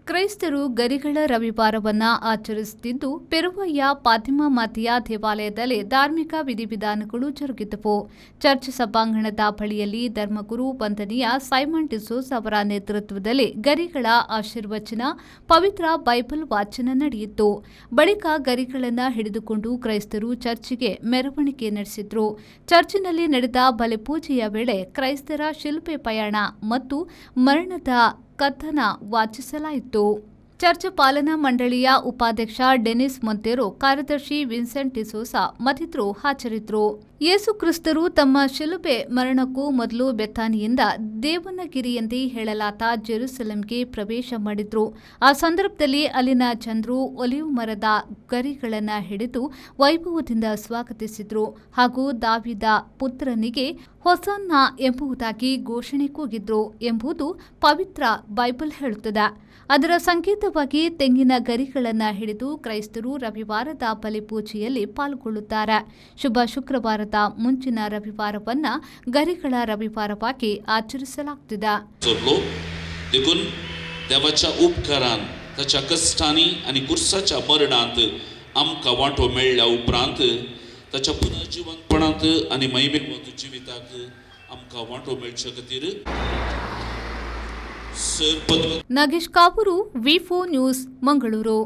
ಕ್ರೈಸ್ತರು ಗರಿಗಳ ರವಿವಾರವನ್ನು ಆಚರಿಸುತ್ತಿದ್ದು, ಪೆರುವಯ್ಯ ಫಾತಿಮಾ ಮಾತೆಯ ದೇವಾಲಯದಲ್ಲಿ ಧಾರ್ಮಿಕ ವಿಧಿವಿಧಾನಗಳು ಜರುಗಿದವು. ಚರ್ಚ್ ಸಭಾಂಗಣದ ಬಳಿಯಲ್ಲಿ ಧರ್ಮಗುರು ವಂದನೀಯ ಸೈಮನ್ ಡಿಸೋಜ್ ಅವರ ನೇತೃತ್ವದಲ್ಲಿ ಗರಿಗಳ ಆಶೀರ್ವಚನ, ಪವಿತ್ರ ಬೈಬಲ್ ವಾಚನ ನಡೆಯಿತು. ಬಳಿಕ ಗರಿಗಳನ್ನು ಹಿಡಿದುಕೊಂಡು ಕ್ರೈಸ್ತರು ಚರ್ಚ್ಗೆ ಮೆರವಣಿಗೆ ನಡೆಸಿದ್ರು. ಚರ್ಚಿನಲ್ಲಿ ನಡೆದ ಬಲಿಪೂಜೆಯ ವೇಳೆ ಕ್ರೈಸ್ತರ ಶಿಲುಬೆ ಪಯಣ ಮತ್ತು ಮರಣದ ಕಥನ ವಾಚಿಸಲಾಯಿತು. ಚರ್ಚ್ ಪಾಲನಾ ಮಂಡಳಿಯ ಉಪಾಧ್ಯಕ್ಷ ಡೆನಿಸ್ ಮೊಂತೆರೋ, ಕಾರ್ಯದರ್ಶಿ ವಿನ್ಸೆಂಟ್ ಡಿಸೋಸಾ ಮತ್ತಿತರರು ಹಾಜರಿದ್ದರು. ಯೇಸು ಕ್ರಿಸ್ತರು ತಮ್ಮ ಶಿಲುಬೆ ಮರಣಕ್ಕೂ ಮೊದಲು ಬೆಥಾನಿಯಿಂದ ದೇವನಗಿರಿಯೆಂದೇ ಹೇಳಲಾದ ಜೆರುಸಲೆಂಗೆ ಪ್ರವೇಶ ಮಾಡಿದ್ರು. ಆ ಸಂದರ್ಭದಲ್ಲಿ ಅಲ್ಲಿನ ಜನರು ಒಲಿವ್ ಮರದ ಗರಿಗಳನ್ನು ಹಿಡಿದು ವೈಭವದಿಂದ ಸ್ವಾಗತಿಸಿದ್ರು ಹಾಗೂ ದಾವೀದ ಪುತ್ರನಿಗೆ ಹೊಸನ್ನ ಎಂಬುದಾಗಿ ಘೋಷಣೆ ಕೂಗಿದ್ರು ಎಂಬುದು ಪವಿತ್ರ ಬೈಬಲ್ ಹೇಳುತ್ತದೆ. ಅದರ ಸಂಕೇತವಾಗಿ ತೆಂಗಿನ ಗರಿಗಳನ್ನು ಹಿಡಿದು ಕ್ರೈಸ್ತರು ರವಿವಾರದ ಬಲಿಪೂಜೆಯಲ್ಲಿ ಪಾಲ್ಗೊಳ್ಳುತ್ತಾರೆ. ಶುಭ ಶುಕ್ರವಾರದ ಮುಂಚಿನ ರವಿವಾರವನ್ನ ಗರಿಗಳ ರವಿವಾರವಾಗಿ ಆಚರಿಸಲಾಗುತ್ತಿದೆ. देवाच्या उपकारान ताच्या कश्टांनी आनी कुर्साच्या मरणांत आमकां वांटो मेळ्ळ्या उपरांत ताच्या पुनर्जीवनपणांत आनी महिमेवंत जिविताक आमकां वांटो मेळचे खातीर ನಾಗೇಶ್ ಕಾಪೂರು, ವಿ4 ನ್ಯೂಸ್, ಮಂಗಳೂರು.